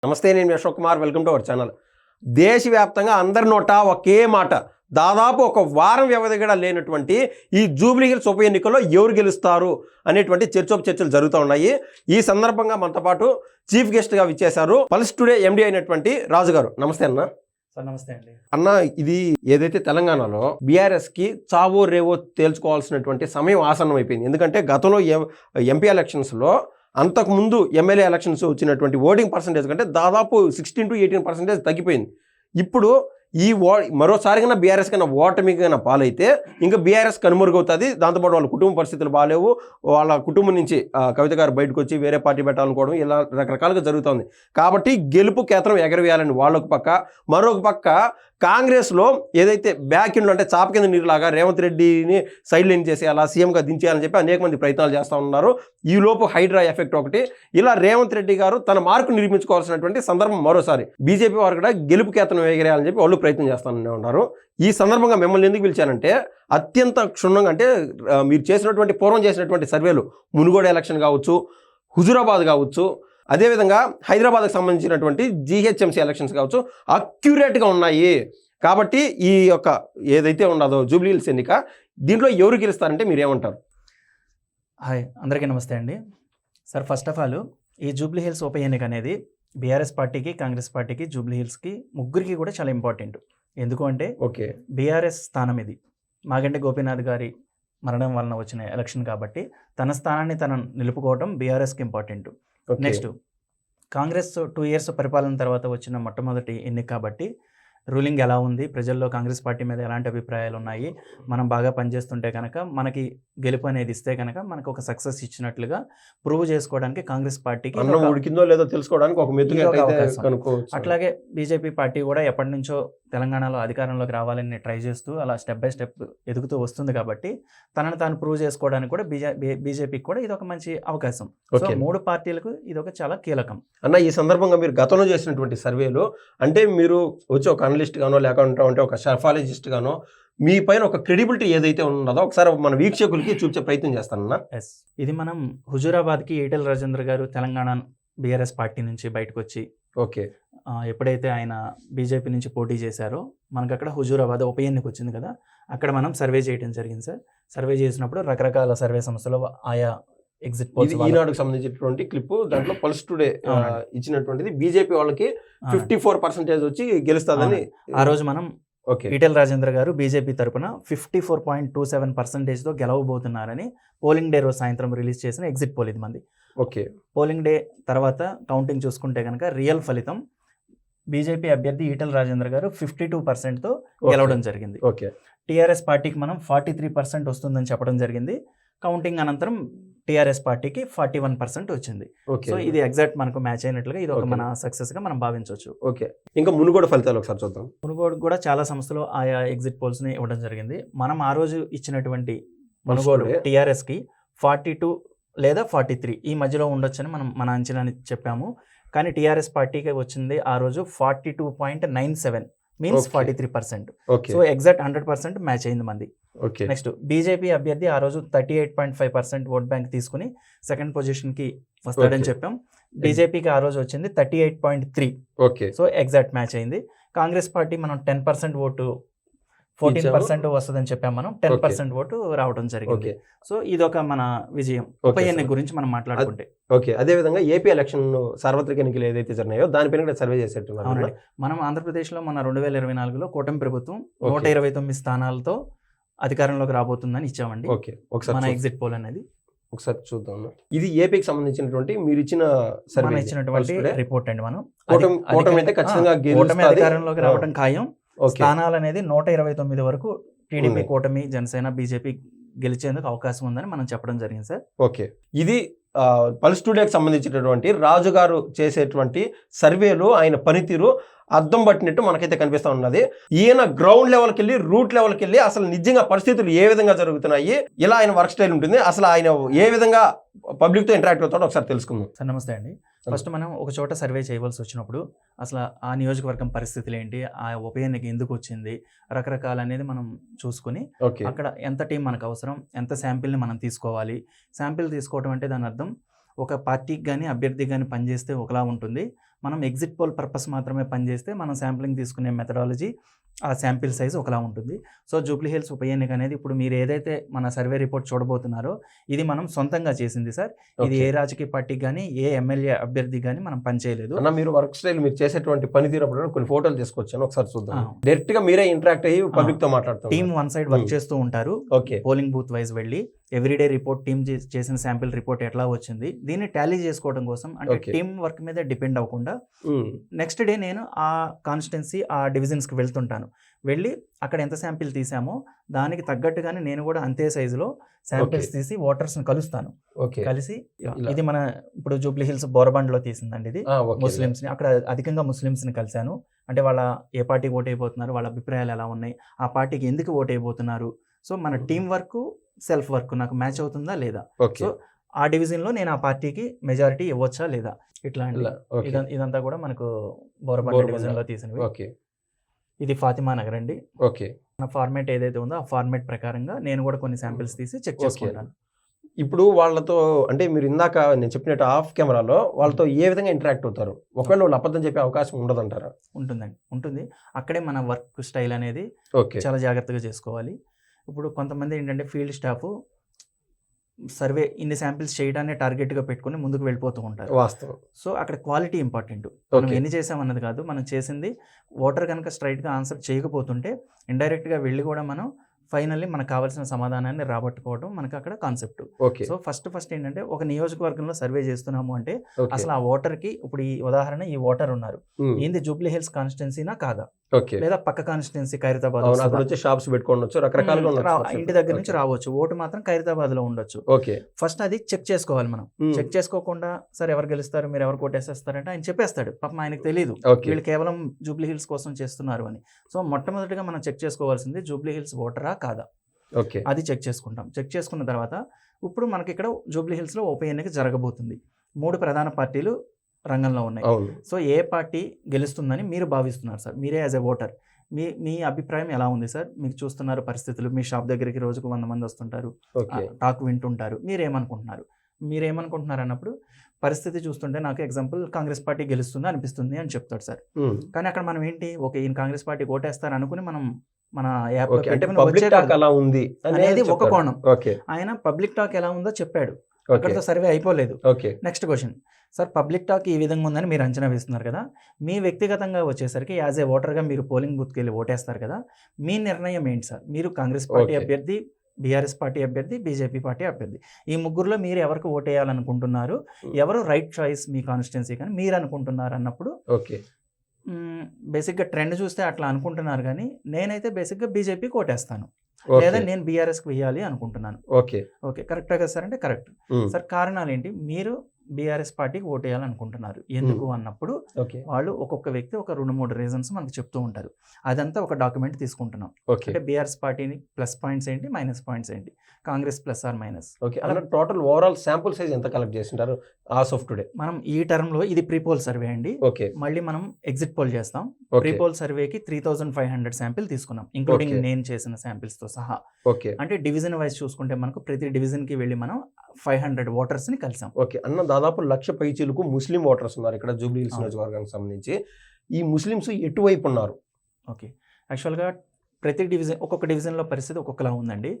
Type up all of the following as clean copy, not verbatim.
నమస్తే, నేను Ashok Kumar. Welcome to our channel. దేశవ్యాప్తంగా అందరి నోట ఒకే మాట, దాదాపు ఒక వారం వ్యవధి కూడా లేనటువంటి ఈ జూబ్లీ హిల్స్ ఉప ఎన్నికల్లో ఎవరు గెలుస్తారు అనేటువంటి చర్చలు జరుగుతూ ఉన్నాయి. ఈ సందర్భంగా మనతో పాటు చీఫ్ గెస్ట్గా విచ్చేశారు పల్స్ టుడే ఎండి అయినటువంటి రాజు గారు. నమస్తే అన్న. సార్ నమస్తే అండి. అన్న, ఇది ఏదైతే తెలంగాణలో బీఆర్ఎస్కి చావో రేవో తేల్చుకోవాల్సినటువంటి సమయం ఆసన్నం అయిపోయింది. ఎందుకంటే గతంలో ఎంపీ ఎలక్షన్స్లో అంతకుముందు ఎమ్మెల్యే ఎలక్షన్స్ వచ్చినటువంటి ఓటింగ్ పర్సంటేజ్ కంటే దాదాపు 16 to 18% తగ్గిపోయింది. ఇప్పుడు మరోసారి కన్నా బీఆర్ఎస్ కన్నా ఓటమి కన్నా పాలైతే ఇంకా బీఆర్ఎస్ కనుమరుగవుతుంది. దాంతోపాటు వాళ్ళ కుటుంబ పరిస్థితులు బాగాలేవు. వాళ్ళ కుటుంబం నుంచి కవిత గారు బయటకు వచ్చి వేరే పార్టీ పెట్టాలనుకోవడం ఇలా రకరకాలుగా జరుగుతుంది. కాబట్టి గెలుపు కేంద్రం ఎగరవేయాలని వాళ్ళొక పక్క, మరొక పక్క కాంగ్రెస్లో ఏదైతే బ్యాక్ ఎండ్లో అంటే చాప కింద నీరులాగా రేవంత్ రెడ్డిని సైడ్ లైన్ చేసేయాలా, సీఎంగా దించేయాలని చెప్పి అనేక మంది ప్రయత్నాలు చేస్తూ ఉన్నారు. ఈలోపు హైడ్రా ఎఫెక్ట్ ఒకటి, ఇలా రేవంత్ రెడ్డి గారు తన మార్కు నిర్మించుకోవాల్సినటువంటి సందర్భం మరోసారి బీజేపీ వారు కూడా గెలుపు కేతనం ఎగరేయాలని చెప్పి వాళ్ళు ప్రయత్నం చేస్తూనే ఉన్నారు. ఈ సందర్భంగా మిమ్మల్ని ఎందుకు పిలిచానంటే, అత్యంత క్షుణ్ణంగా అంటే మీరు చేసినటువంటి పూర్వం చేసినటువంటి సర్వేలు, మునుగోడు ఎలక్షన్ కావచ్చు, హుజూరాబాద్ కావచ్చు, అదేవిధంగా హైదరాబాద్కి సంబంధించినటువంటి జీహెచ్ఎంసీ ఎలక్షన్స్ కావచ్చు, అక్యురేట్గా ఉన్నాయి. కాబట్టి ఈ యొక్క ఏదైతే ఉండదో జూబ్లీ హిల్స్ ఎన్నిక, దీంట్లో ఎవరు గెలుస్తారంటే మీరేమంటారు? హాయ్, అందరికీ నమస్తే అండి. సార్, ఫస్ట్ ఆఫ్ ఆల్ ఈ జూబ్లీ హిల్స్ ఉప ఎన్నిక అనేది బీఆర్ఎస్ పార్టీకి, కాంగ్రెస్ పార్టీకి, జూబ్లీ హిల్స్కి ముగ్గురికి కూడా చాలా ఇంపార్టెంట్. ఎందుకు అంటే బీఆర్ఎస్ స్థానం ఇది. మాగంటి గోపీనాథ్ గారి మరణం వలన వచ్చిన ఎలక్షన్ కాబట్టి తన స్థానాన్ని తను నిలుపుకోవడం బీఆర్ఎస్కి ఇంపార్టెంట్. నెక్స్ట్, కాంగ్రెస్ 2 years పరిపాలన తర్వాత వచ్చిన మొట్టమొదటి ఎన్నిక కాబట్టి రూలింగ్ ఎలా ఉంది, ప్రజల్లో కాంగ్రెస్ పార్టీ మీద ఎలాంటి అభిప్రాయాలు ఉన్నాయి, మనం బాగా పనిచేస్తుంటే కనుక మనకి గెలుపు అనేది ఇస్తే కనుక మనకు ఒక సక్సెస్ ఇచ్చినట్లుగా ప్రూవ్ చేసుకోవడానికి కాంగ్రెస్ పార్టీకి ఉడికిందో లేదో తెలుసుకోవడానికి ఒక అవకాశం. అట్లాగే బీజేపీ పార్టీ కూడా ఎప్పటి నుంచో తెలంగాణలో అధికారంలోకి రావాలని ట్రై చేస్తూ అలా స్టెప్ బై స్టెప్ ఎదుగుతూ వస్తుంది కాబట్టి తనను తాను ప్రూవ్ చేసుకోవడానికి కూడా బీజేపీకి కూడా ఇది ఒక మంచి అవకాశం. సో 3 పార్టీలకు ఇది ఒక చాలా కీలకం. అన్న, ఈ సందర్భంగా మీరు గతంలో చేసినటువంటి సర్వేలు, అంటే మీరు వచ్చి ఒక అనలిస్ట్ గానో లేకుంటే ఒక సర్ఫాలజిస్ట్ గానో మీ పైన ఒక క్రెడిబిలిటీ ఏదైతే ఉన్నదో ఒకసారి మన వీక్షకులకి చూపించే ప్రయత్నం చేస్తానన్నా. ఇది మనం హుజూరాబాద్కి ఈటెల రాజేంద్ర గారు తెలంగాణ బీఆర్ఎస్ పార్టీ నుంచి బయటకు వచ్చి ఎప్పుడైతే ఆయన బీజేపీ నుంచి పోటీ చేశారో మనకు అక్కడ హుజూరాబాద్ ఉప ఎన్నిక వచ్చింది కదా, అక్కడ మనం సర్వే చేయడం జరిగింది సార్. సర్వే చేసినప్పుడు రకరకాల సర్వే సంస్థలు ఆయా ఎగ్జిట్ పోల్స్, ఈనాడుకు సంబంధించినటువంటి క్లిప్, దాంట్లో పల్స్ టుడే ఇచ్చినటువంటిది బీజేపీ వాళ్ళకి 54% వచ్చి గెలుస్తుందని ఆ రోజు మనం ఈటెల రాజేంద్ర గారు బీజేపీ తరపున 54.27%తో గెలవబోతున్నారని పోలింగ్ డే రోజు సాయంత్రం రిలీజ్ చేసిన ఎగ్జిట్ పోల్ ఇది మంది. పోలింగ్ డే తర్వాత కౌంటింగ్ చూసుకుంటే కనుక రియల్ ఫలితం బీజేపీ అభ్యర్థి ఈటెల రాజేంద్ర గారు 52%తో గెలవడం జరిగింది. టీఆర్ఎస్ పార్టీకి మనం 43% వస్తుందని చెప్పడం జరిగింది. కౌంటింగ్ అనంతరం టీఆర్ఎస్ పార్టీకి 41% వచ్చింది. సో ఇది ఎగ్జాక్ట్ మనకు మ్యాచ్ అయినట్లుగా ఇది ఒక మన సక్సెస్ గా మనం భావించవచ్చు. ఇంకా మునుగోడు ఫలితాలు ఒకసారి చూద్దాం. మునుగోడు కూడా చాలా సంస్థలు ఆయా ఎగ్జిట్ పోల్స్ ని ఇవ్వడం జరిగింది. మనం ఆ రోజు ఇచ్చినటువంటి మునుగోడు టీఆర్ఎస్ కి 42 లేదా 43 ఈ మధ్యలో ఉండొచ్చని మనం మన అంచనాని చెప్పాము. కానీ టీఆర్ఎస్ పార్టీకి వచ్చింది ఆ రోజు 42.97 మీన్స్ 43%. సో ఎగ్జాక్ట్ 100% మ్యాచ్ అయింది మంది. నెక్స్ట్, బీజేపీ అభ్యర్థి ఆ రోజు 38.5% ఓట్ బ్యాంక్ తీసుకుని సెకండ్ పొజిషన్ కి వస్తాడని చెప్పాం. బీజేపీకి ఆ రోజు వచ్చింది 38.3. సో ఎగ్జాక్ట్ మ్యాచ్ అయింది. కాంగ్రెస్ పార్టీ మనం 10% ఓటు 14% వస్తుందని చెప్పాం, మనం 10% ఓటు రావడం జరిగింది. సో ఇది ఒక మన విజయం. ఉప ఎన్నిక గురించి మనం మాట్లాడుకుంటే అదే విధంగా ఏపీ ఎలక్షన్ సార్వత్రిక ఎన్నికలు ఏదైతే జరిగినాయో దానిపైన కూడా సర్వే చేసేట్టున్నారు. అవునండి, మనం ఆంధ్రప్రదేశ్లో మన 2024లో కూటమి ప్రభుత్వం 129 స్థానాలతో అధికారంలోకి రాబోతుందని ఇచ్చామండి మన ఎగ్జిట్ పోల్ అనేది. ఒకసారి చూద్దాం. ఇది ఏపీకి సంబంధించినటువంటి మీరు ఇచ్చినటువంటి రిపోర్ట్ అండి. మనం అధికారంలోకి రావడం ఖాయం. స్థానాలు అనేది 129 వరకు టీడీపీ, కూటమి, జనసేన, బీజేపీ గెలిచేందుకు అవకాశం ఉందని మనం చెప్పడం జరిగింది సార్. ఇది పల్స్ టుడేకి సంబంధించినటువంటి రాజు గారు చేసేటువంటి సర్వేలు, ఆయన పనితీరు అద్దం పట్టినట్టు మనకైతే కనిపిస్తూ ఉన్నది. ఈయన గ్రౌండ్ లెవెల్కి వెళ్ళి, రూట్ లెవెల్కి వెళ్ళి అసలు నిజంగా పరిస్థితులు ఏ విధంగా జరుగుతున్నాయి, ఇలా ఆయన వర్క్ స్టైల్ ఉంటుంది, అసలు ఆయన ఏ విధంగా పబ్లిక్తో ఇంటరాక్ట్ అవుతాడో ఒకసారి తెలుసుకుందాం సార్. నమస్తే అండి. ఫస్ట్ మనం ఒక చోట సర్వే చేయవలసి వచ్చినప్పుడు అసలు ఆ నియోజకవర్గం పరిస్థితులు ఏంటి, ఆ ఉప ఎన్నిక ఎందుకు వచ్చింది, రకరకాల అనేది మనం చూసుకుని అక్కడ ఎంత టీం మనకు అవసరం, ఎంత శాంపిల్ని మనం తీసుకోవాలి. శాంపిల్ తీసుకోవడం అంటే దాని అర్థం ఒక పార్టీకి కానీ అభ్యర్థికి కానీ పనిచేస్తే ఒకలా ఉంటుంది, మనం ఎగ్జిట్ పోల్ పర్పస్ మాత్రమే పనిచేస్తే మనం శాంప్లింగ్ తీసుకునే మెథడాలజీ ఆ శాంపిల్ సైజ్ ఒకలా ఉంటుంది. సో జూబ్లీ హిల్స్ ఉప ఎన్నిక అనేది ఇప్పుడు మీరు ఏదైతే మన సర్వే రిపోర్ట్ చూడబోతున్నారో ఇది మనం సొంతంగా చేసింది సార్. ఇది ఏ రాజకీయ పార్టీకి కానీ ఏ ఎమ్మెల్యే అభ్యర్థి కానీ మనం పనిచేయలేదు. అన్న మీరు వర్క్ స్టైల్ మీరు చేసేటువంటి పనితీరు అప్పుడు కొన్ని ఫోటోలు తీసుకొచ్చాను, ఒకసారి చూద్దాం. డైరెక్ట్ గా మీరే ఇంటరాక్ట్ అయ్యి పబ్లిక్ తో మాట్లాడుతాం. టీమ్ వన్ సైడ్ వర్క్ చేస్తూ ఉంటారు. పోలింగ్ బూత్ వైజ్ వెళ్ళి ఎవ్రీడే రిపోర్ట్ టీమ్ చేసిన శాంపిల్ రిపోర్ట్ ఎట్లా వచ్చింది దీన్ని టాలీ చేసుకోవడం కోసం, అంటే టీమ్ వర్క్ మీద డిపెండ్ అవ్వకుండా నెక్స్ట్ డే నేను ఆ కాన్స్టిట్యున్సీ ఆ డివిజన్స్కి వెళ్తుంటాను. వెళ్ళి అక్కడ ఎంత శాంపిల్ తీసామో దానికి తగ్గట్టుగానే నేను కూడా అంతే సైజులో శాంపిల్స్ తీసి ఓటర్స్ని కలుస్తాను. కలిసి ఇది మన ఇప్పుడు జూబ్లీ హిల్స్ బోరబండ్లో తీసిందండి ఇది. ముస్లిమ్స్ని అక్కడ అధికంగా ముస్లిమ్స్ని కలిశాను. అంటే వాళ్ళ ఏ పార్టీకి ఓటు అయిపోతున్నారు, వాళ్ళ అభిప్రాయాలు ఎలా ఉన్నాయి, ఆ పార్టీకి ఎందుకు ఓటు అయిపోతున్నారు. సో మన టీం వర్క్ సెల్ఫ్ వర్క్ నాకు మ్యాచ్ అవుతుందా లేదా, సో ఆ డివిజన్లో నేను ఆ పార్టీకి మెజారిటీ ఇవ్వచ్చా లేదా, ఇట్లా అండి. ఇదంతా కూడా మనకు బోరబండ డివిజన్లో తీసినవి. ఇది ఫాతిమా నగర్ అండి. మన ఫార్మేట్ ఏదైతే ఉందో ఆ ఫార్మేట్ ప్రకారంగా నేను కూడా కొన్ని శాంపిల్స్ తీసి చెక్ చేసుకుంటాను. ఇప్పుడు వాళ్ళతో అంటే మీరు ఇందాక నేను చెప్పినట్టు ఆఫ్ కెమెరాలో వాళ్ళతో ఏ విధంగా ఇంటరాక్ట్ అవుతారు? ఒకవేళ వాళ్ళు అబద్ధం చెప్పే అవకాశం ఉండదంటారా? ఉంటుందండి, ఉంటుంది. అక్కడే మన వర్క్ స్టైల్ అనేది చాలా జాగ్రత్తగా చేసుకోవాలి. ఇప్పుడు కొంతమంది ఏంటంటే ఫీల్డ్ స్టాఫ్ సర్వే ఇన్ని శాంపిల్స్ చేయడాన్ని టార్గెట్గా పెట్టుకుని ముందుకు వెళ్ళిపోతూ ఉంటారు. వాస్తవం. సో అక్కడ క్వాలిటీ ఇంపార్టెంట్. మనం ఎన్ని చేసామన్నది కాదు, మనం చేసింది ఓటర్ కనుక స్ట్రైట్గా ఆన్సర్ చేయకపోతుంటే ఇండైరెక్ట్గా వెళ్ళి కూడా మనం ఫైనల్లీ మనకు కావాల్సిన సమాధానాన్ని రాబట్టుకోవడం మనకు అక్కడ కాన్సెప్ట్. సో ఫస్ట్ ఏంటంటే ఒక నియోజకవర్గంలో సర్వే చేస్తున్నాము అంటే అసలు ఆ ఓటర్కి ఇప్పుడు ఈ ఉదాహరణ ఈ ఓటర్ ఉన్నారు, ఏంది జూబ్లీ హిల్స్ కాన్స్టిట్యున్సీనా కాదా, లేదా పక్క కాన్స్టిట్యున్సీ ఖైరతాబాద్ షాప్స్ పెట్టుకోవచ్చు, రకరకాలుగా ఇంటి దగ్గర నుంచి రావచ్చు, ఓటు మాత్రం ఖైరతాబాద్ లో ఉండొచ్చు. ఫస్ట్ అది చెక్ చేసుకోవాలి. మనం చెక్ చేసుకోకుండా సరే ఎవరు గెలుస్తారు మీరు ఎవరు కోటేసేస్తారంటే ఆయన చెప్పేస్తాడు, పాపం ఆయనకు తెలియదు వీళ్ళు కేవలం జూబ్లీ హిల్స్ కోసం చేస్తున్నారు అని. సో మొట్టమొదటిగా మనం చెక్ చేసుకోవాల్సింది జూబ్లీ హిల్స్ ఓటరా కాదా, అది చెక్ చేసుకుంటాం. చెక్ చేసుకున్న తర్వాత ఇప్పుడు మనకి ఇక్కడ జూబ్లీ హిల్స్ లో ఉప ఎన్నిక జరగబోతుంది. 3 ప్రధాన పార్టీలు రంగంలో ఉన్నాయి. సో ఏ పార్టీ గెలుస్తుందని మీరు భావిస్తున్నారు సార్? మీరే యాజ్ ఎ ఓటర్ మీ అభిప్రాయం ఎలా ఉంది సార్? మీకు చూస్తున్నారు పరిస్థితులు, మీ షాప్ దగ్గరికి రోజుకు 100 మంది వస్తుంటారు, టాక్ వింటుంటారు, మీరేమనుకుంటున్నారు అన్నప్పుడు పరిస్థితి చూస్తుంటే నాకు ఎగ్జాంపుల్ కాంగ్రెస్ పార్టీ గెలుస్తుంది అనిపిస్తుంది అని చెప్తాడు సార్. కానీ అక్కడ మనం ఏంటి ఈయన కాంగ్రెస్ పార్టీ ఓటేస్తారు అనుకుని మనం మన యాప్ అనేది ఒక కోణం. ఆయన పబ్లిక్ టాక్ ఎలా ఉందో చెప్పాడు, అక్కడితో సర్వే అయిపోలేదు. Next question sir, public talk ఈ విధంగా ఉందని మీరు అంచనా వేస్తున్నారు కదా, మీ వ్యక్తిగతంగా వచ్చేసరికి యాజ్ ఏ ఓటర్గా మీరు పోలింగ్ బూత్కి వెళ్ళి ఓటేస్తారు కదా, మీ నిర్ణయం ఏంటి సార్? మీరు కాంగ్రెస్ పార్టీ అభ్యర్థి, బీఆర్ఎస్ పార్టీ అభ్యర్థి, బీజేపీ పార్టీ అభ్యర్థి, ఈ ముగ్గురులో మీరు ఎవరికి ఓటేయాలనుకుంటున్నారు, ఎవరు రైట్ చాయిస్ మీ కాన్స్టిట్యున్సీ కానీ మీరు అనుకుంటున్నారు అన్నప్పుడు బేసిక్గా ట్రెండ్ చూస్తే అట్లా అనుకుంటున్నారు. కానీ నేనైతే బేసిక్గా బీజేపీకి ఓటేస్తాను, లేదా నేను బీఆర్ఎస్కి వేయాలి అనుకుంటున్నాను. ఓకే కరెక్టా కదా సార్? అంటే కరెక్ట్ సార్. కారణాలు ఏంటి? మీరు బీఆర్ఎస్ పార్టీకి ఓటేయాలనుకుంటున్నారు ఎందుకు అన్నప్పుడు వాళ్ళు ఒక్కొక్క వ్యక్తి ఒక 2-3 రీజన్స్ మనకు చెప్తూ ఉంటారు. అదంతా ఒక డాక్యుమెంట్ తీసుకుంటున్నాం. అంటే బీఆర్ఎస్ పార్టీని ప్లస్ పాయింట్స్ ఏంటి, మైనస్ పాయింట్స్ ఏంటి, Congress plus or minus. Total overall sample size ఎంత కలెక్ట్ చేసింటారు ఆస్ ఆఫ్ టుడే? మనం ఈ టర్మ్ లో ఇది ప్రీపోల్ సర్వే అండి. మళ్ళీ మనం ఎగ్జిట్ పోల్ చేస్తాం. ప్రీపోల్ సర్వేకి 3500 శాంపిల్ తీసుకున్నాం, ఇంక్లూడింగ్ నేను చేసిన శాంపిల్స్ తో సహా. అంటే డివిజన్ వైజ్ చూసుకుంటే మనకు ప్రతి డివిజన్ కి వెళ్ళి మనం 500 ఓటర్స్ ని కలిసాం. దాదాపు 1,00,000 పైచీలకు ముస్లిం ఓటర్స్ ఉన్నారు ఇక్కడ జూబ్లీ హిల్స్ నియోజకవర్గానికి సంబంధించి. ఈ ముస్లిమ్స్ ఎటువైపు ఉన్నారు? యాక్చువల్గా ప్రతి డివిజన్ ఒక్కొక్క డివిజన్లో పరిస్థితి ఒక్కొక్కలా ఉందండి.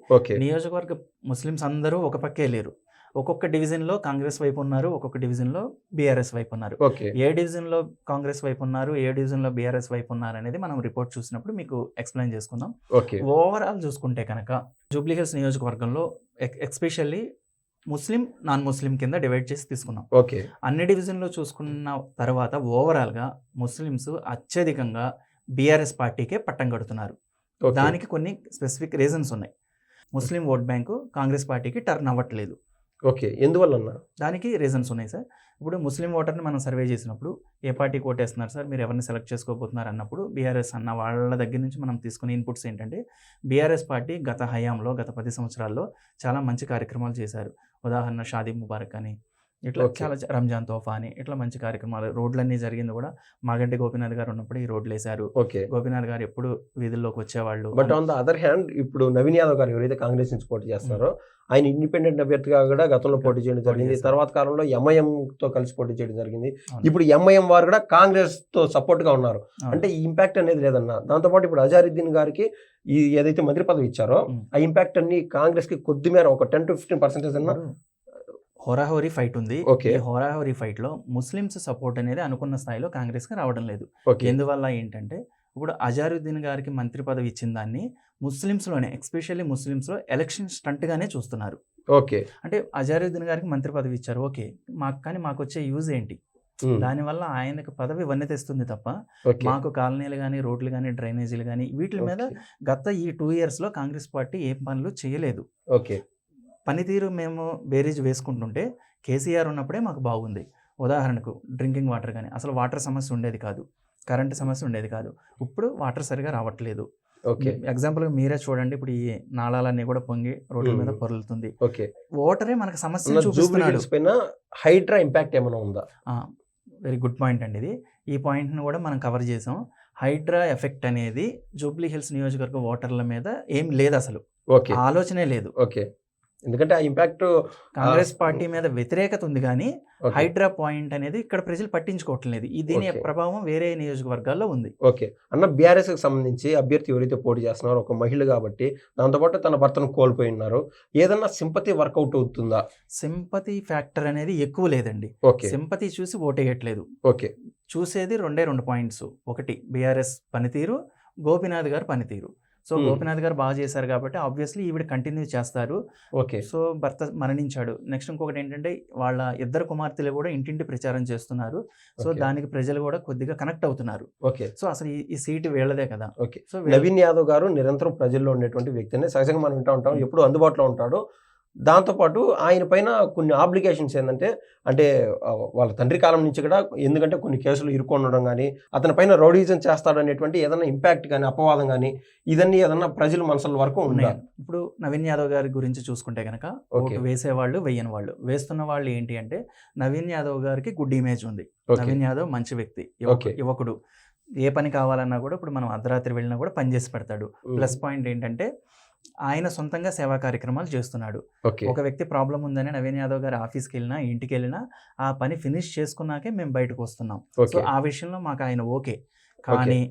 నియోజకవర్గ ముస్లిమ్స్ అందరూ ఒక పక్కే లేరు. ఒక్కొక్క డివిజన్లో కాంగ్రెస్ వైపు ఉన్నారు, ఒక్కొక్క డివిజన్లో బీఆర్ఎస్ వైపు ఉన్నారు. ఏ డివిజన్లో కాంగ్రెస్ వైపు ఉన్నారు, ఏ డివిజన్లో బీఆర్ఎస్ వైపు ఉన్నారు అనేది మనం రిపోర్ట్ చూసినప్పుడు మీకు ఎక్స్ప్లెయిన్ చేసుకుందాం. ఓవరాల్ చూసుకుంటే కనుక జూబ్లీ హిల్స్ నియోజకవర్గంలో ఎస్పెషల్లీ ముస్లిం నాన్ ముస్లిం కింద డివైడ్ చేసి తీసుకున్నాం. అన్ని డివిజన్లో చూసుకున్న తర్వాత ఓవరాల్గా ముస్లిమ్స్ అత్యధికంగా బీఆర్ఎస్ పార్టీకే పట్టం కడుతున్నారు. దానికి కొన్ని స్పెసిఫిక్ రీజన్స్ ఉన్నాయి. ముస్లిం ఓట్ బ్యాంకు కాంగ్రెస్ పార్టీకి టర్న్ అవ్వట్లేదు. ఎందువల్ల? దానికి రీజన్స్ ఉన్నాయి సార్. ఇప్పుడు ముస్లిం ఓటర్ని మనం సర్వే చేసినప్పుడు ఏ పార్టీకి ఓటేస్తున్నారు సార్, మీరు ఎవరిని సెలెక్ట్ చేసుకోబోతున్నారు అన్నప్పుడు బీఆర్ఎస్ అన్న వాళ్ళ దగ్గర నుంచి మనం తీసుకునే ఇన్పుట్స్ ఏంటంటే బీఆర్ఎస్ పార్టీ గత హయాంలో గత 10 సంవత్సరాల్లో చాలా మంచి కార్యక్రమాలు చేశారు. ఉదాహరణ షాదీ ముబారక్ అని, ఇట్లా Okay. చాలా రంజాన్ తోఫా అని ఇట్లా మంచి కార్యక్రమాలు, రోడ్లన్నీ జరిగింది కూడా మాగంటి గోపీనాథ్ గారు ఉన్నప్పుడు ఈ రోడ్లు వేశారు. ఓకే. గోపీనాథ్ గారు ఎప్పుడు వీధుల్లోకి వచ్చేవాళ్ళు. But on the other hand ఇప్పుడు నవీన్ యాదవ్ గారు ఎవరైతే కాంగ్రెస్ నుంచి పోటీ చేస్తున్నారో ఆయన ఇండిపెండెంట్ అభ్యర్థిగా కూడా గతంలో పోటీ చేయడం జరిగింది. చేశారు. తర్వాత కాలంలో ఎంఐఎం తో కలిసి పోటీ చేయడం జరిగింది. అవును. ఇప్పుడు ఎంఐఎం వారు కూడా కాంగ్రెస్ తో సపోర్ట్ గా ఉన్నారు. అవును. అంటే ఈ ఇంపాక్ట్ అనేది లేదన్న. దాంతోపాటు ఇప్పుడు అజారుద్దీన్ గారికి ఈ ఏదైతే మంత్రి పదవి ఇచ్చారో ఆ ఇంపాక్ట్ అన్ని కాంగ్రెస్ కి కొద్ది మేర ఒక 10 to 15% అన్న. హోరాహోరీ ఫైట్ ఉంది. Okay. ఈ హోరాహోరీ ఫైట్ లో ముస్లిమ్స్ సపోర్ట్ అనేది అనుకున్న స్థాయిలో కాంగ్రెస్ కి రావడం లేదు. ఓకే. ఎందువల్ల ఏంటంటే ఇప్పుడు అజారుద్దీన్ గారికి మంత్రి పదవి ఇచ్చిన దాన్ని ముస్లిమ్స్లోనే, ఎస్పెషల్లీ ముస్లిమ్స్లో ఎలక్షన్ స్టంట్గానే చూస్తున్నారు. ఓకే. అంటే అజారుద్దీన్ గారికి మంత్రి పదవి ఇచ్చారు, ఓకే, కానీ మాకు వచ్చే యూజ్ ఏంటి? దానివల్ల ఆయనకు పదవి వన్నె తెస్తుంది తప్ప ఓకే. మాకు కాలనీలు కానీ, రోడ్లు కానీ, డ్రైనేజీలు కానీ వీటి మీద గత ఈ 2 yearsలో కాంగ్రెస్ పార్టీ ఏం పనులు చేయలేదు. ఓకే. పనితీరు మేము బేరీజ్ వేసుకుంటుంటే కేసీఆర్ ఉన్నప్పుడే మాకు బాగుంది. ఉదాహరణకు డ్రింకింగ్ వాటర్ కానీ, అసలు వాటర్ సమస్య ఉండేది కాదు, కరెంటు సమస్య ఉండేది కాదు. ఇప్పుడు వాటర్ సరిగా రావట్లేదు. ఓకే. ఎగ్జాంపుల్గా మీరే చూడండి, ఇప్పుడు ఈ నాళాలన్నీ కూడా పొంగి రోడ్ల మీద పొరులుతుంది. ఓకే. వాటరే మనకు సమస్య చూపిస్తున్నాడు. పైన హైడ్రా ఇంపాక్ట్ ఏమైనా ఉందా? వెరీ గుడ్ పాయింట్ అండి ఇది. ఈ పాయింట్ను కూడా మనం కవర్ చేసాం. హైడ్రా ఎఫెక్ట్ అనేది జూబ్లీ హిల్స్ నియోజకవర్గ ఓటర్ల మీద ఏం లేదు, అసలు ఓకే. ఆలోచనే లేదు. ఓకే. ఎందుకంటే ఆ ఇంపాక్ట్ కాంగ్రెస్ పార్టీ మీద వ్యతిరేకత ఉంది కానీ హైడ్రా పాయింట్ అనేది ఇక్కడ ప్రజలు పట్టించుకోవట్లేదు. దీని ప్రభావం వేరే నియోజకవర్గాల్లో ఉంది. ఓకే అన్న, బీఆర్ఎస్ కి సంబంధించి అభ్యర్థి ఎవరైతే పోటీ చేస్తున్నారో ఒక మహిళ కాబట్టి దాంతోపాటు తన భర్తను కోల్పోయి ఉన్నారు, ఏదన్నా సింపతి వర్కౌట్ అవుతుందా? సింపతి ఫ్యాక్టర్ అనేది ఎక్కువ లేదండి. ఓకే. సింపతి చూసి ఓటేయట్లేదు. ఓకే. చూసేది 2 పాయింట్స్. ఒకటి బీఆర్ఎస్ పనితీరు, గోపీనాథ్ గారు పనితీరు. సో గోపీనాథ్ గారు బాగా చేశారు కాబట్టి ఆబ్వియస్లీ ఈవిడ కంటిన్యూ చేస్తారు. ఓకే. సో భర్త మరణించాడు. నెక్స్ట్ ఇంకొకటి ఏంటంటే వాళ్ళ ఇద్దరు కుమార్తెలు కూడా ఇంటింటి ప్రచారం చేస్తున్నారు. సో దానికి ప్రజలు కూడా కొద్దిగా కనెక్ట్ అవుతున్నారు. ఓకే. సో అసలు ఈ సీటు వీళ్ళదే కదా. ఓకే. సో నవీన్ యాదవ్ గారు నిరంతరం ప్రజల్లో ఉండేటువంటి వ్యక్తిని సహజంగా మనం వింటూ ఉంటాం, ఎప్పుడు అందుబాటులో ఉంటాడు. దాంతోపాటు ఆయన పైన కొన్ని ఆబ్లిగేషన్స్ ఏంటంటే, అంటే వాళ్ళ తండ్రి కాలం నుంచి కూడా, ఎందుకంటే కొన్ని కేసులు ఇరుక్కొనడం కానీ, అతని పైన రౌడీజం చేస్తాడు అనేటువంటి ఏదైనా ఇంపాక్ట్ కానీ, అపవాదం కానీ, ఇదన్నీ ఏదన్నా ప్రజల మనసుల వరకు ఉన్నాయి. ఇప్పుడు నవీన్ యాదవ్ గారి గురించి చూసుకుంటే కనుక ఓటు వేసేవాళ్ళు, వెయ్యని వాళ్ళు, వేస్తున్న వాళ్ళు ఏంటి అంటే నవీన్ యాదవ్ గారికి గుడ్ ఇమేజ్ ఉంది. నవీన్ యాదవ్ మంచి వ్యక్తి, యువకుడు, ఏ పని కావాలన్నా కూడా ఇప్పుడు మనం అర్ధరాత్రి వెళ్ళినా కూడా పని చేసి పెడతాడు. ప్లస్ పాయింట్ ఏంటంటే ఆయన సొంతంగా సేవా కార్యక్రమాలు చేస్తున్నాడు. ఒక వ్యక్తి ప్రాబ్లం ఉందని నవీన్ యాదవ్ గారు ఆఫీస్కి వెళ్ళినా, ఇంటికి వెళ్ళినా ఆ పని ఫినిష్ చేసుకున్నాకే మేము బయటకు వస్తున్నాం. సో ఆ విషయంలో మాకు ఆయన ఓకే. కానీ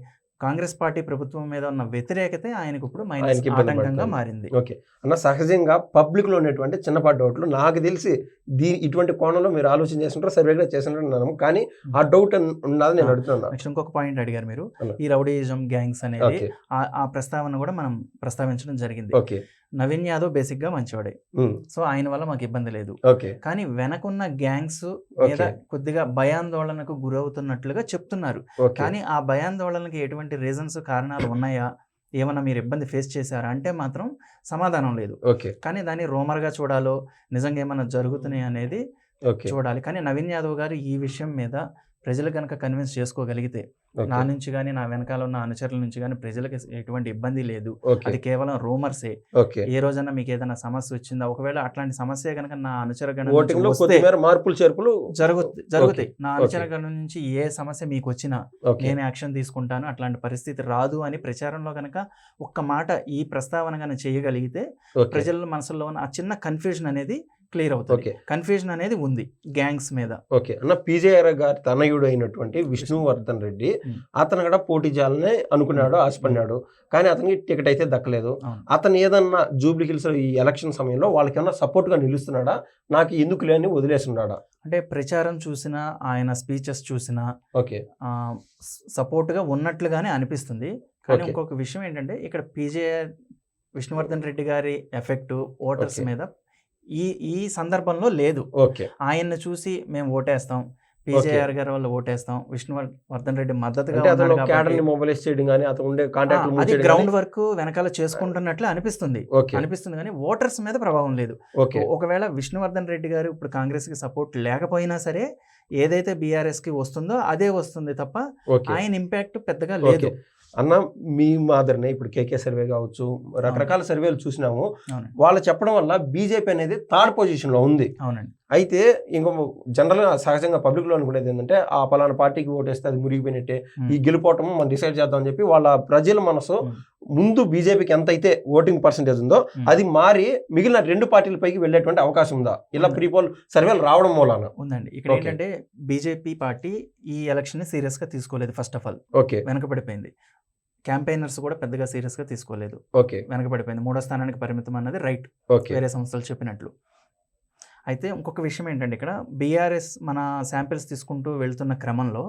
కాంగ్రెస్ పార్టీ ప్రభుత్వం మీద ఉన్న వ్యతిరేకతే ఆయనకు ఇప్పుడు మైనస్ ఆటంకంగా మారింది. ఓకే అన్న, సహజంగా పబ్లిక్ లో ఉన్నటువంటి చిన్నపాటి డౌట్లు నాకు తెలిసి ఇటువంటి కోణంలో మీరు ఆలోచన చేస్తుంటారు, సర్వేగా చేస్తుంటారు, కానీ ఆ డౌట్ ఉన్నది నేను అడుగుతున్నాను. నెక్స్ట్ ఇంకొక పాయింట్ అడిగారు మీరు, ఈ రౌడీయిజం గ్యాంగ్స్ అనేది ఆ ప్రస్తావన కూడా మనం ప్రస్తావించడం జరిగింది. నవీన్ యాదవ్ బేసిక్ గా మంచివాడే, సో ఆయన వల్ల మాకు ఇబ్బంది లేదు. కానీ వెనకున్న గ్యాంగ్స్ మీద కొద్దిగా భయాందోళనకు గురవుతున్నట్లుగా చెప్తున్నారు. కానీ ఆ భయాందోళనకి ఎటువంటి రీజన్స్, కారణాలు ఉన్నాయా, ఏమన్నా మీరు ఇబ్బంది ఫేస్ చేశారా అంటే మాత్రం సమాధానం లేదు. కానీ దాన్ని రోమర్గా చూడాలో, నిజంగా ఏమన్నా జరుగుతున్నాయి అనేది చూడాలి. కానీ నవీన్ యాదవ్ గారు ఈ విషయం మీద ప్రజలు కనుక కన్విన్స్ చేసుకోగలిగితే, నా నుంచి కానీ నా వెనకాల ఉన్న అనుచరుల నుంచి కానీ ప్రజలకు ఎటువంటి ఇబ్బంది లేదు, అది కేవలం రూమర్సే, ఏ రోజన్నా మీకు ఏదైనా సమస్య వచ్చిందా, ఒకవేళ అట్లాంటి సమస్య కనుక నా అనుచర గణం మార్పులు చేర్పులు జరుగుతాయి, నా అనుచర గణం నుంచి ఏ సమస్య మీకు వచ్చినా నేను యాక్షన్ తీసుకుంటాను, అట్లాంటి పరిస్థితి రాదు అని ప్రచారంలో కనుక ఒక్క మాట ఈ ప్రస్తావన కనుక చేయగలిగితే ప్రజల మనసులో ఉన్న ఆ చిన్న కన్ఫ్యూజన్ అనేది క్లియర్ అవుతుంది. కన్ఫ్యూజన్ అనేది ఉంది గ్యాంగ్స్ మీద. ఓకే అన్న, పీజేఆర్ గారి తనయుడు అయినటువంటి విష్ణువర్ధన్ రెడ్డి అతను కూడా పోటీ చేయాలని అనుకున్నాడు, ఆశపడినాడు, కానీ అతనికి టికెట్ అయితే దక్కలేదు. అతను ఏదన్నా జూబ్లీ హిల్స్ ఈ ఎలక్షన్ సమయంలో వాళ్ళకి ఏమన్నా సపోర్ట్ గా నిలుస్తున్నాడా, నాకు ఎందుకు లేని వదిలేస్తున్నాడా? అంటే ప్రచారం చూసినా, ఆయన స్పీచెస్ చూసినా సపోర్ట్ గా ఉన్నట్లుగానే అనిపిస్తుంది. కానీ ఇంకొక విషయం ఏంటంటే ఇక్కడ పీజేఆర్ విష్ణువర్ధన్ రెడ్డి గారి ఎఫెక్ట్ ఓటర్స్ మీద ఈ సందర్భంలో లేదు. ఆయన్ని చూసి మేము ఓటేస్తాం, పీజేఆర్ గారి వల్ల ఓటేస్తాం, విష్ణువర్ధన్ రెడ్డి మద్దతుగా అది గ్రౌండ్ వర్క్ వెనకాల చేసుకుంటున్నట్లు అనిపిస్తుంది కానీ ఓటర్స్ మీద ప్రభావం లేదు. ఒకవేళ విష్ణువర్ధన్ రెడ్డి గారు ఇప్పుడు కాంగ్రెస్ కి సపోర్ట్ లేకపోయినా సరే ఏదైతే బీఆర్ఎస్ కి వస్తుందో అదే వస్తుంది తప్ప ఆయన ఇంపాక్ట్ పెద్దగా లేదు. అన్న, మీ మాదిరినే ఇప్పుడు కేకే సర్వే కావచ్చు, రకరకాల సర్వేలు చూసినాము, వాళ్ళు చెప్పడం వల్ల బీజేపీ అనేది థర్డ్ పొజిషన్ లో ఉంది. అవునండి. అయితే ఇంకో జనరల్గా సహజంగా పబ్లిక్లో అనుకునేది ఏంటంటే ఆ పలానా పార్టీకి ఓటేస్తే అది మురిగిపోయినట్టే, ఈ గెలుపోవటం మనం డిసైడ్ చేద్దాం అని చెప్పి వాళ్ళ ప్రజల మనసు ముందు బీజేపీకి ఎంత అయితే ఓటింగ్ పర్సెంటేజ్ ఉందో అది మారి మిగిలిన 2 పార్టీలపైకి వెళ్ళేటువంటి అవకాశం ఉందా ఇలా ప్రీపోల్ సర్వేలు రావడం మూలాన? ఉందండి. ఇక్కడ ఏంటంటే బీజేపీ పార్టీ ఈ ఎలక్షన్ ని సీరియస్ గా తీసుకోలేదు. ఫస్ట్ ఆఫ్ ఆల్ ఓకే, వెనకబడిపోయింది. క్యాంపెయినర్స్ కూడా పెద్దగా సీరియస్ గా తీసుకోలేదు, ఓకే, వెనకబడిపోయింది. 3వ స్థానానికి పరిమితం అన్నది రైట్, ఓకే, వేరే సంస్థలు చెప్పినట్లు. అయితే ఇంకొక విషయం ఏంటంటే ఇక్కడ బీఆర్ఎస్ మన శాంపిల్స్ తీసుకుంటూ వెళ్తున్న క్రమంలో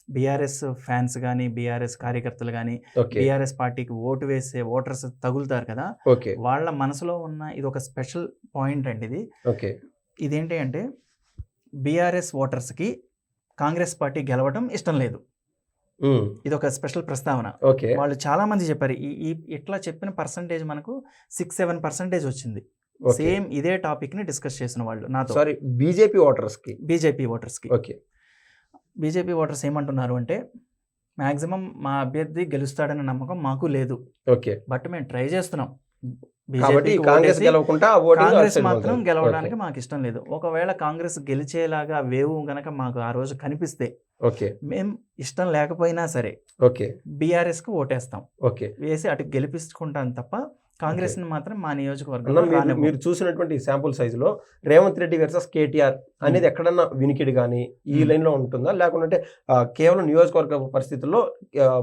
బీఆర్ఎస్ ఫ్యాన్స్ కానీ బీఆర్ఎస్ కార్యకర్తలు కానీ ఓకే, బీఆర్ఎస్ పార్టీకి ఓటు వేసే ఓటర్స్ తగులుతారు కదా, ఓకే, వాళ్ళ మనసులో ఉన్న ఇది ఒక స్పెషల్ పాయింట్ అండి. ఇది ఓకే, ఇదేంటి అంటే బీఆర్ఎస్ ఓటర్స్కి కాంగ్రెస్ పార్టీ గెలవడం ఇష్టం లేదు. ఇది ఒక స్పెషల్ ప్రస్తావన. ఓకే, వాళ్ళు చాలా మంది చెప్పారు. ఈ ఇట్లా చెప్పిన పర్సంటేజ్ మనకు 6-7% వచ్చింది. సేమ్ ఇదే టాపిక్ ని డిస్కస్ చేసిన వాళ్ళు నాతో. సారీ, బీజేపీ ఓటర్స్ కి, బీజేపీ ఓటర్స్ కి. ఓకే, బీజేపీ ఓటర్స్ ఏమంటున్నారు అంటే మాక్సిమం మా అభ్యర్థి గెలుస్తాడన్న నమ్మకం మాకు లేదు, ఓకే, బట్ మేము ట్రై చేస్తున్నాం. కాబట్టి కాంగ్రెస్ గెలవకుండా కాంగ్రెస్ మాత్రం గెలవడానికి మాకు ఇష్టం లేదు. ఒకవేళ కాంగ్రెస్ గెలిచేలాగా వేవ్ గనక మాకు ఆ రోజు కనిపిస్తే ఓకే, మేము ఇష్టం లేకపోయినా సరే ఓకే, బీఆర్ఎస్ కు ఓటేస్తాం, ఓకే, వేసి అటు గెలిపించుకుంటాం తప్ప కాంగ్రెస్ ని మాత్రం మా నియోజకవర్గంలో మీరు చూసినటువంటి శాంపుల్ సైజులో రేవంత్ రెడ్డి వర్సెస్ కేటీఆర్ అనేది ఎక్కడన్నా వినికిడి కానీ ఈ లైన్ లో ఉంటుందా, లేకుంటే కేవలం నియోజకవర్గ పరిస్థితుల్లో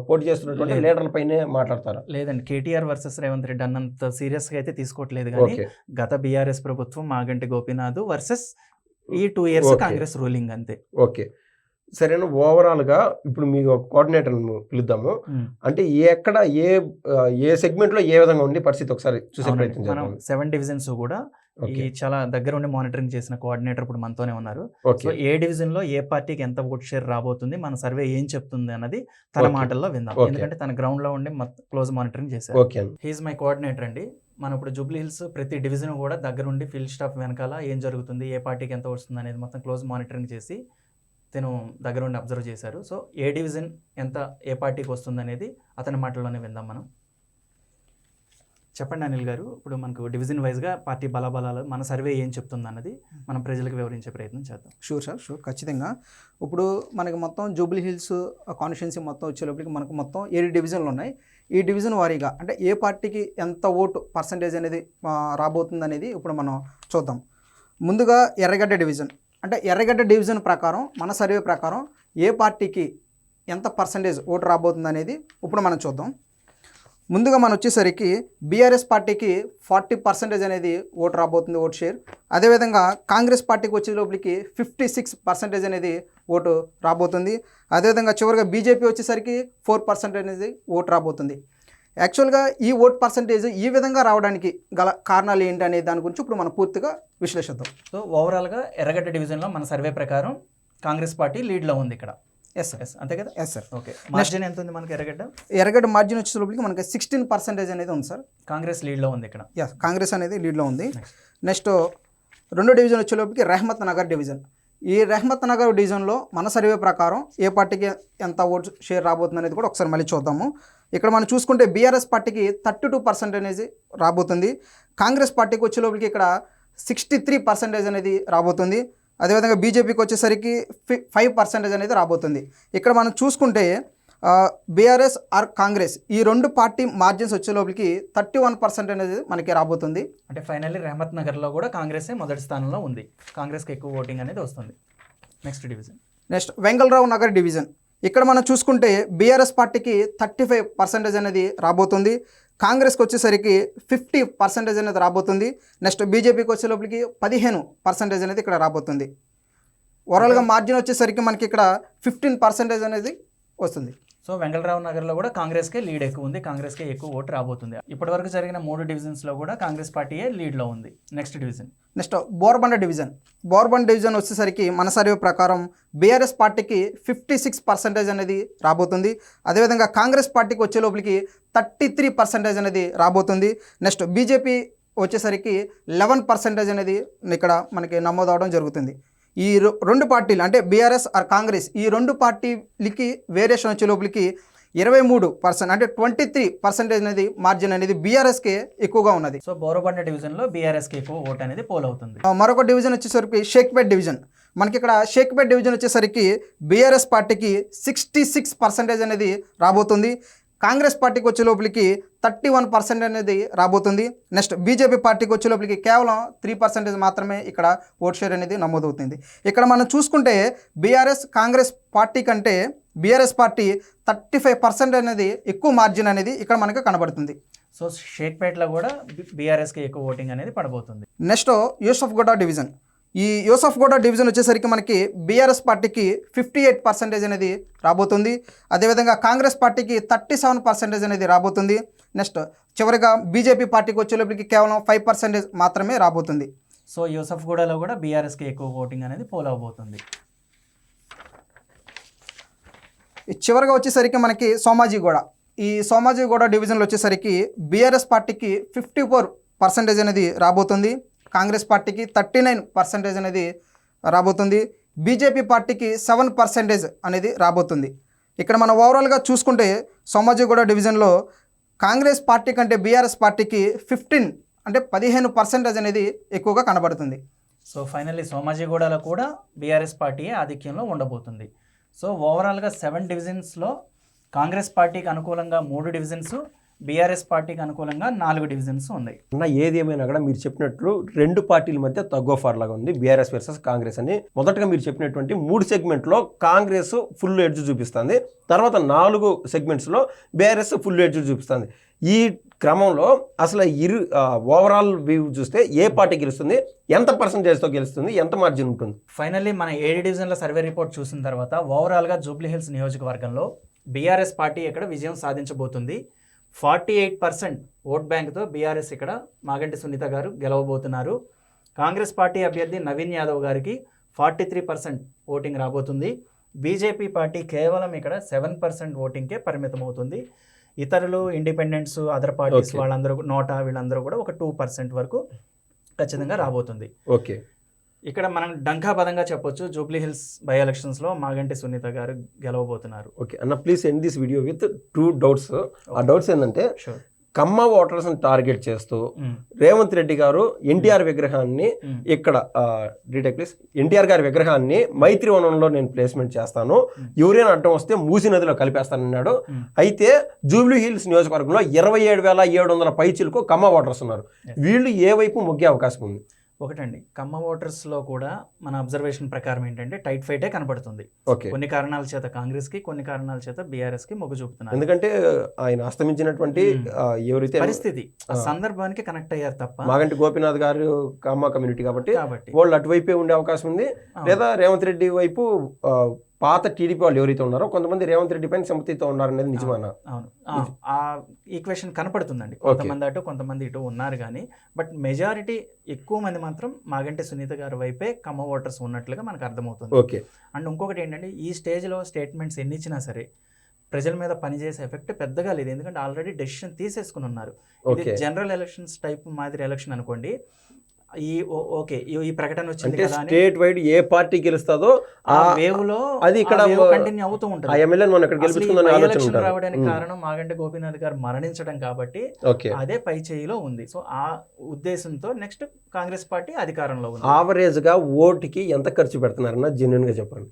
పోటీ చేస్తున్నటువంటి లీడర్ల పైనే మాట్లాడతారా? లేదండి, కేటీఆర్ వర్సెస్ రేవంత్ రెడ్డి అన్నంత సీరియస్ గా అయితే తీసుకోవట్లేదు. కానీ గత బీఆర్ఎస్ ప్రభుత్వం మాగంటి గోపీనాథ్ వర్సెస్ ఈ 2 years కాంగ్రెస్ రూలింగ్ అంతే. ఓకే, సరేనా. ఓవరాల్ గా ఇప్పుడు మీ కోఆర్డినేటర్ పిలుద్దాము, అంటే ఎక్కడ ఏ సెగ్మెంట్ లో ఏ విధంగా ఉంది పరిస్థితి ఒకసారి చూసే ప్రయత్నం చేద్దాం. 7 divisions కూడా ఈ చాలా దగ్గర ఉండి మానిటరింగ్ చేసిన కోఆర్డినేటర్ ఇప్పుడు మనతోనే ఉన్నారు. సో ఏ డివిజన్ లో ఏ పార్టీకి ఎంత ఓట్ షేర్ రాబోతుంది, మన సర్వే ఏం చెప్తుంది అన్నది తన మాటల్లో విందాం. ఎందుకంటే తన గ్రౌండ్ లో ఉండి క్లోజ్ మానిటరింగ్ చేశారు. హీఈస్ మై కోఆర్డినేటర్ అండి. మనం ఇప్పుడు జూబ్లీ హిల్స్ ప్రతి డివిజన్ కూడా దగ్గరుండి ఫీల్డ్ స్టాఫ్ వెనకాల ఏం జరుగుతుంది, ఏ పార్టీకి ఎంత వస్తుంది అనేది మొత్తం క్లోజ్ మానిటరింగ్ చేసి తను దగ్గర ఉండి అబ్జర్వ్ చేశారు. సో ఏ డివిజన్ ఎంత ఏ పార్టీకి వస్తుంది అనేది అతని మాటల్లోనే విందాం మనం. చెప్పండి అనిల్ గారు, ఇప్పుడు మనకు డివిజన్ వైజ్గా పార్టీ బలాబలాలు మన సర్వే ఏం చెప్తుంది అన్నది మనం ప్రజలకు వివరించే ప్రయత్నం చేద్దాం. షూర్ సార్, షూర్, ఖచ్చితంగా. ఇప్పుడు మనకి మొత్తం జూబ్లీ హిల్స్ కాన్స్టిట్యున్సీ మొత్తం వచ్చేలోపలికి మనకు మొత్తం 7 డివిజన్లు ఉన్నాయి. ఈ డివిజన్ వారీగా అంటే ఏ పార్టీకి ఎంత ఓటు పర్సంటేజ్ అనేది రాబోతుంది అనేది ఇప్పుడు మనం చూద్దాం. ముందుగా ఎర్రగడ్డ డివిజన్, అంటే ఎర్రగడ్డ డివిజన్ ప్రకారం మన సర్వే ప్రకారం ఏ పార్టీకి ఎంత పర్సంటేజ్ ఓటు రాబోతుంది అనేది ఇప్పుడు మనం చూద్దాం. ముందుగా మనం వచ్చేసరికి బీఆర్ఎస్ పార్టీకి 40% అనేది ఓటు రాబోతుంది, ఓటు షేర్. అదేవిధంగా కాంగ్రెస్ పార్టీకి వచ్చే లోపలికి 56% అనేది ఓటు రాబోతుంది. అదేవిధంగా చివరిగా బీజేపీ వచ్చేసరికి 4% అనేది ఓటు రాబోతుంది. యాక్చువల్గా ఈ ఓట్ పర్సంటేజ్ ఈ విధంగా రావడానికి గల కారణాలు ఏంటి అనే దాని గురించి ఇప్పుడు మనం పూర్తిగా విశ్లేషిద్దాం. సో ఓవరాల్గా ఎర్రగడ్డ డివిజన్లో మన సర్వే ప్రకారం కాంగ్రెస్ పార్టీ లీడ్లో ఉంది ఇక్కడ. ఎస్ సార్, అంతే కదా? Yes sir. ఓకే, మార్జిన్ ఎంత ఉంది మనకి? ఎర్రగడ్డ మార్జిన్ వచ్చేసరికి మనకి 16% అనేది ఉంది సార్. కాంగ్రెస్ లీడ్లో ఉంది ఇక్కడ. ఎస్, కాంగ్రెస్ అనేది లీడ్లో ఉంది. నెక్స్ట్ 2వ డివిజన్ వచ్చేలోపలికి రెహమత్ నగర్ డివిజన్. ఈ రెహమత్ నగర్ డివిజన్లో మన సర్వే ప్రకారం ఏ పార్టీకి ఎంత ఓట్ షేర్ రాబోతుంది అనేది కూడా ఒకసారి మళ్ళీ చూద్దాము. ఇక్కడ మనం చూసుకుంటే బీఆర్ఎస్ పార్టీకి 32% అనేది రాబోతుంది. కాంగ్రెస్ పార్టీకి వచ్చేలోపలికి ఇక్కడ 63% అనేది రాబోతుంది. అదేవిధంగా బీజేపీకి వచ్చేసరికి 5% అనేది రాబోతుంది. ఇక్కడ మనం చూసుకుంటే బీఆర్ఎస్ ఆర్ కాంగ్రెస్ ఈ 2 పార్టీ మార్జిన్స్ వచ్చే లోపలికి 31% అనేది మనకి రాబోతుంది. అంటే ఫైనల్లీ రెహమత్ నగర్లో కూడా కాంగ్రెసే మొదటి స్థానంలో ఉంది. కాంగ్రెస్కి ఎక్కువ ఓటింగ్ అనేది వస్తుంది. Next division, next Vengalrao Nagar division. ఇక్కడ మనం చూసుకుంటే బీఆర్ఎస్ పార్టీకి 35% అనేది రాబోతుంది. కాంగ్రెస్కి వచ్చేసరికి 50% అనేది రాబోతుంది. నెక్స్ట్ బీజేపీకి వచ్చే లోపలికి 15% అనేది ఇక్కడ రాబోతుంది. ఓవరాల్గా మార్జిన్ వచ్చేసరికి మనకి ఇక్కడ 15% అనేది వస్తుంది. సో వెంగళరావు నగర్లో కూడా కాంగ్రెస్కే లీడ్ ఎక్కువ ఉంది, కాంగ్రెస్కే ఎక్కువ ఓటు రాబోతుంది. ఇప్పటివరకు జరిగిన 3 డివిజన్స్లో కూడా కాంగ్రెస్ పార్టీయే లీడ్లో ఉంది. Next division, next Borabanda division. Borabanda division వచ్చేసరికి మన సర్వే ప్రకారం బీఆర్ఎస్ పార్టీకి 56% అనేది రాబోతుంది. అదేవిధంగా కాంగ్రెస్ పార్టీకి వచ్చే లోపలికి 33% అనేది రాబోతుంది. నెక్స్ట్ బీజేపీ వచ్చేసరికి 11% అనేది ఇక్కడ మనకి నమోదవడం జరుగుతుంది. ఈ 2 పార్టీలు అంటే బీఆర్ఎస్ ఆర్ కాంగ్రెస్ ఈ 2 పార్టీలకి వేరియేషన్ వచ్చే లోపలికి 23% అంటే 23% అనేది మార్జిన్ అనేది బీఆర్ఎస్కి ఎక్కువగా ఉన్నది. సో బోరబండ డివిజన్లో బీఆర్ఎస్కి ఎక్కువ ఓట్ అనేది పోల్ అవుతుంది. మరొక డివిజన్ వచ్చేసరికి షేక్పేట్ డివిజన్. మనకి ఇక్కడ షేక్పేట్ డివిజన్ వచ్చేసరికి బీఆర్ఎస్ పార్టీకి 66% అనేది రాబోతుంది. కాంగ్రెస్ పార్టీకి వచ్చే లోపలికి 31% అనేది రాబోతుంది. నెక్స్ట్ బీజేపీ పార్టీకి వచ్చే లోపలికి కేవలం 3% మాత్రమే ఇక్కడ ఓట్ షేర్ అనేది నమోదవుతుంది. ఇక్కడ మనం చూసుకుంటే బీఆర్ఎస్ కాంగ్రెస్ పార్టీ కంటే బీఆర్ఎస్ పార్టీ 35% అనేది ఎక్కువ మార్జిన్ అనేది ఇక్కడ మనకు కనబడుతుంది. సో షేక్పేట్లో కూడా బీఆర్ఎస్కి ఎక్కువ ఓటింగ్ అనేది పడబోతుంది. Next Yousufguda division. ఈ యూసఫ్గూడ డివిజన్ వచ్చేసరికి మనకి బీఆర్ఎస్ పార్టీకి 58% అనేది రాబోతుంది. అదేవిధంగా కాంగ్రెస్ పార్టీకి 37% అనేది రాబోతుంది. నెక్స్ట్ చివరిగా బీజేపీ పార్టీకి వచ్చేలోపలికి కేవలం 5% మాత్రమే రాబోతుంది. సో యూసఫ్గూడలో కూడా బీఆర్ఎస్కి ఎక్కువ ఓటింగ్ అనేది పోల్ అవబోతుంది. చివరిగా వచ్చేసరికి మనకి సోమాజిగూడ. ఈ సోమాజిగూడ డివిజన్లో వచ్చేసరికి బీఆర్ఎస్ పార్టీకి 54% అనేది రాబోతుంది. కాంగ్రెస్ పార్టీకి 39% అనేది రాబోతుంది. బీజేపీ పార్టీకి 7% అనేది రాబోతుంది. ఇక్కడ మనం ఓవరాల్గా చూసుకుంటే సోమాజిగూడ డివిజన్లో కాంగ్రెస్ పార్టీ కంటే బీఆర్ఎస్ పార్టీకి 15% అనేది ఎక్కువగా కనబడుతుంది. సో ఫైనల్లీ సోమాజిగూడలో కూడా బీఆర్ఎస్ పార్టీ ఆధిక్యంలో ఉండబోతుంది. సో ఓవరాల్గా 7 డివిజన్స్లో కాంగ్రెస్ పార్టీకి అనుకూలంగా 3 డివిజన్స్, బీఆర్ఎస్ పార్టీకి అనుకూలంగా 4 డివిజన్స్ ఉన్నాయి. అన్న ఏది ఏమైనా కూడా మీరు చెప్పినట్లు 2 పార్టీల మధ్య తగ్గోఫార్ లాగా ఉంది బీఆర్ఎస్ వర్సెస్ కాంగ్రెస్ అని. మొదటగా మీరు చెప్పినటువంటి 3 సెగ్మెంట్లో కాంగ్రెస్ ఫుల్ ఎడ్జ్ చూపిస్తుంది, తర్వాత 4 సెగ్మెంట్స్లో బీఆర్ఎస్ ఫుల్ ఎడ్జ్ చూపిస్తుంది. ఈ క్రమంలో అసలు ఓవరాల్ వ్యూ చూస్తే ఏ పార్టీ గెలుస్తుంది, ఎంత పర్సంటేజ్తో గెలుస్తుంది, ఎంత మార్జిన్ ఉంటుంది? ఫైనల్లీ మన 7 డివిజన్ల సర్వే రిపోర్ట్ చూసిన తర్వాత ఓవరాల్గా జూబ్లీహిల్స్ నియోజకవర్గంలో బీఆర్ఎస్ పార్టీ ఇక్కడ విజయం సాధించబోతుంది. 48% ఓట్ బ్యాంక్తో బీఆర్ఎస్ ఇక్కడ మాగంటి సునీత గారు గెలవబోతున్నారు. కాంగ్రెస్ పార్టీ అభ్యర్థి నవీన్ యాదవ్ గారికి 43% ఓటింగ్ రాబోతుంది. బీజేపీ పార్టీ కేవలం ఇక్కడ 7% ఓటింగ్కే పరిమితం అవుతుంది. ఇతరులు ఇండిపెండెంట్స్, అదర్ పార్టీస్ వాళ్ళందరూ నోటా వీళ్ళందరూ కూడా ఒక 2% వరకు ఖచ్చితంగా రాబోతుంది. ఓకే, ఇక్కడ మనం డంకాపదంగా చెప్పొచ్చు జూబ్లీహిల్స్ బై ఎలక్షన్స్లో మాగంటి సునీత గారు గెలవబోతున్నారు. ఓకే అన్న, please end this video with 2 doubts. ఆ డౌట్స్ ఏంటంటే కమ్మ ఓటర్స్ని టార్గెట్ చేస్తూ రేవంత్ రెడ్డి గారు ఎన్టీఆర్ విగ్రహాన్ని ఇక్కడ ప్లీజ్ ఎన్టీఆర్ గారి విగ్రహాన్ని మైత్రివనంలో నేను ప్లేస్మెంట్ చేస్తాను, ఎవరైనా అడ్డం వస్తే మూసి నదిలో కలిపేస్తానన్నాడు. అయితే జూబ్లీ హిల్స్ నియోజకవర్గంలో 27,700 పైచిలకు కమ్మ ఓటర్స్ ఉన్నారు. వీళ్ళు ఏ వైపు మొగ్గే అవకాశం ఉంది? ఒకటండి, కమ్మ ఓటర్స్లో కూడా మన అబ్జర్వేషన్ ప్రకారం ఏంటంటే టైట్ ఫైటే కనబడుతుంది. కొన్ని కారణాల చేత కాంగ్రెస్కి, కొన్ని కారణాల చేత బీఆర్ఎస్కి మొగ్గు చూపుతున్నారు. ఎందుకంటే ఆయన అస్తమించినటువంటి ఎవరైతే పరిస్థితి ఆ సందర్భానికి కనెక్ట్ అయ్యారు తప్ప. మాగంటి గోపీనాథ్ గారు కమ్మ కమ్యూనిటీ కాబట్టి వాళ్ళు అటువైపే ఉండే అవకాశం ఉంది. లేదా రేవంత్ రెడ్డి వైపు పాత టీడీపీ వాళ్ళు ఎవరైతే ఉన్నారో కొంతమంది రేవంత్ రెడ్డి పైన సంపత్తితో ఉన్నారనేది నిజమేనా? అవును, ఆ ఈక్వేషన్ కనపడుతుందండి. కొంతమంది అటు కొంతమంది ఇటు ఉన్నారు కానీ బట్ మెజారిటీ ఎక్కువ మంది మాత్రం మాగంటి సునీత గారి వైపే కమ్మ ఓటర్స్ ఉన్నట్లుగా మనకు అర్థమవుతుంది. ఓకే, అండ్ ఇంకొకటి ఏంటంటే ఈ స్టేజ్లో స్టేట్మెంట్స్ ఎన్ని ఇచ్చినా సరే ప్రజల మీద పనిచేసే ఎఫెక్ట్ పెద్దగా లేదు. ఎందుకంటే ఆల్రెడీ డెసిషన్ తీసేసుకుని ఉన్నారు. ఇది జనరల్ ఎలక్షన్స్ టైప్ మాదిరి ఎలక్షన్ అనుకోండి. ఈ ప్రకటన వచ్చింది కదా, స్టేట్ వైడ్ ఏ పార్టీ గెలుస్తుందో ఆ వేవ్ లో అది ఇక్కడ కంటిన్యూ అవుతూ ఉంటుంది. ఎలక్షన్ రావడానికి కారణం మాగంటి గోపీనాథ్ గారు మరణించడం కాబట్టి అదే పై చేయిలో ఉంది. సో ఆ ఉద్దేశంతో నెక్స్ట్ కాంగ్రెస్ పార్టీ అధికారంలో ఉంది. ఆవరేజ్ గా ఓటుకి ఎంత ఖర్చు పెడుతున్నారన్న జెన్యున్ గా చెప్పండి.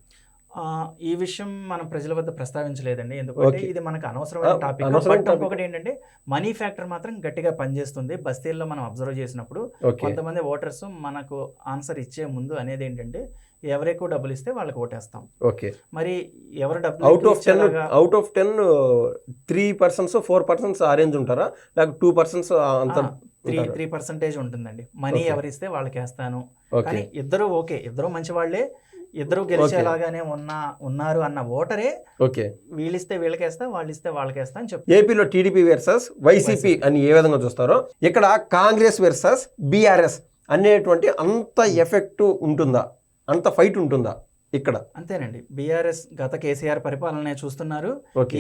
ఈ విషయం మనం ప్రజల వద్ద ప్రస్తావించలేదండి, ఎందుకంటే ఇది మనకు అనవసరమైన టాపిక్. ఇంకొకటి ఏంటంటే మనీ ఫ్యాక్టర్ మాత్రం గట్టిగా పనిచేస్తుంది. బస్తీల్లో మనం అబ్జర్వ్ చేసినప్పుడు కొంతమంది ఓటర్స్ మనకు ఆన్సర్ ఇచ్చే ముందు అనేది ఏంటంటే ఎవరు ఎక్కువ డబ్బులు ఇస్తే వాళ్ళకి ఓటేస్తాం. ఓకే, మరి ఎవరు డబ్బులు అవుట్ ఆఫ్ 10 3% 4% అరేంజ్ ఉంటారా, లేక 2% అంత 3% ఉంటుందండి. మనీ ఎవరిస్తే వాళ్ళకి వేస్తాను. కానీ ఇద్దరు ఇద్దరు మంచి వాళ్ళే, ఇద్దరు గెలిచేలాగానే ఉన్నారు అన్న ఓటరే వీళ్ళిస్తే వీళ్ళకేస్తా, వాళ్ళు ఇస్తే వాళ్ళకేస్తా అని చెప్పి. ఏపీలో టీడీపీ వర్సెస్ వైసీపీ అని ఏ విధంగా చూస్తారో ఇక్కడ కాంగ్రెస్ వర్సెస్ బీఆర్ఎస్ అనేటువంటి అంత ఎఫెక్ట్ ఉంటుందా, అంత ఫైట్ ఉంటుందా ఇక్కడ? అంతేనండి, బీఆర్ఎస్ గత కేసీఆర్ పరిపాలన చూస్తున్నారు.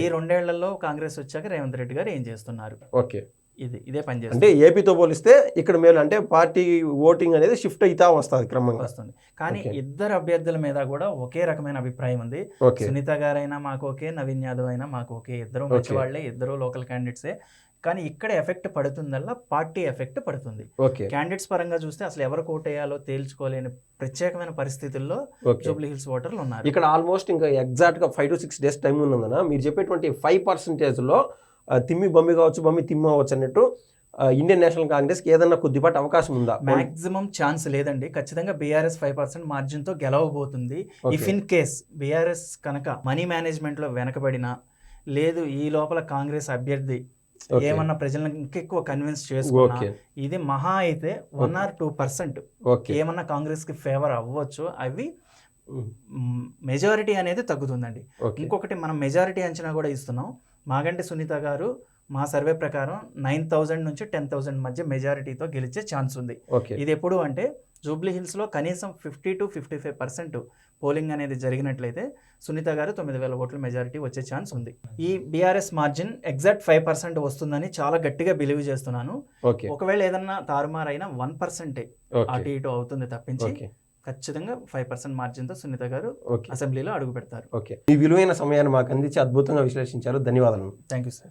ఈ 2 ఏళ్లలో కాంగ్రెస్ వచ్చాక రేవంత్ రెడ్డి గారు ఏం చేస్తున్నారు. ఓకే, ఇదే పని అంటే చేస్తుంది ఏపీతో పోలిస్తే ఇక్కడ మేలు, అంటే పార్టీ ఓటింగ్ అనేది షిఫ్ట్ అవుతా వస్తుంది క్రమంగా. వస్తుంది. కానీ Okay. ఇద్దరు అభ్యర్థుల మీద కూడా ఒకే రకమైన అభిప్రాయం ఉంది. ఓకే సునీత గారైనా మాకు ఓకే, నవీన్ యాదవ్ అయినా మాకు ఓకే, ఇద్దరు Okay. మంచి వాళ్ళే, ఇద్దరు లోకల్ క్యాండిడేట్సే. కానీ ఇక్కడ ఎఫెక్ట్ పడుతుందల్లా పార్టీ ఎఫెక్ట్ పడుతుంది. ఓకే క్యాండిడేట్స్ పరంగా చూస్తే అసలు ఎవరు కోటేయాలో తేల్చుకోలేని ప్రత్యేకమైన పరిస్థితుల్లో ఓకే. జూబ్లీ హిల్స్ ఓటర్లు ఉన్నారు. ఇక్కడ ఆల్మోస్ట్ ఇంకా ఎగ్జాక్ట్గా 5 to 6 days టైం ఉన్నదన్న. మీరు చెప్పేటువంటి 5%లో తిమ్మి బొమ్మి కావచ్చు, బొమ్మి తిమ్మి అవ్వచ్చు అన్నట్టు ఇండియన్ నేషనల్ కాంగ్రెస్కి ఏదన్నా కొద్దిపాటి అవకాశం ఉందా? మాక్సిమం ఛాన్స్ లేదండి. ఖచ్చితంగా బీఆర్ఎస్ 5% మార్జిన్ తో గెలవబోతుంది. ఇఫ్ ఇన్ కేస్ బీఆర్ఎస్ కనుక మనీ మేనేజ్మెంట్ లో వెనకబడినా, లేదు ఈ లోపల కాంగ్రెస్ అభ్యర్థి Okay. ఏమన్నా ప్రజలను ఇంకెక్కువ కన్విన్స్ చేసుకున్నా, ఓకే ఇది మహా అయితే 1 or 2% ఓకే ఏమన్నా కాంగ్రెస్ కి ఫేవర్ అవ్వచ్చు. అవి మెజారిటీ అనేది తగ్గుతుందండి. ఓకే ఇంకొకటి మనం మెజారిటీ అంచనా కూడా ఇస్తున్నాం. మాగంటి సునీత గారు మా సర్వే ప్రకారం 9,000 నుంచి 10,000 మధ్య మెజారిటీతో గెలిచే ఛాన్స్ ఉంది. ఓకే ఇది ఎప్పుడు అంటే జూబ్లీ హిల్స్లో కనీసం 50 to 55% పోలింగ్ అనేది జరిగినట్లయితే సునీత గారు 9,000 ఓట్ల మెజారిటీ వచ్చే ఛాన్స్ ఉంది. ఈ బీఆర్ఎస్ మార్జిన్ ఎగ్జాక్ట్ 5% వస్తుందని చాలా గట్టిగా బిలీవ్ చేస్తున్నాను. ఓకే ఒకవేళ ఏదన్నా తారుమారైనా 1% ఓకే అటు ఇటు అవుతుంది తప్పించి ఓకే ఖచ్చితంగా 5% మార్జిన్తో సునీత గారు ఓకే అసెంబ్లీలో అడుగు పెడతారు. ఓకే. మీ విలువైన సమయాన్ని మాకు అందించి అద్భుతంగా విశ్లేషించారు. ధన్యవాదాలు. Thank you sir.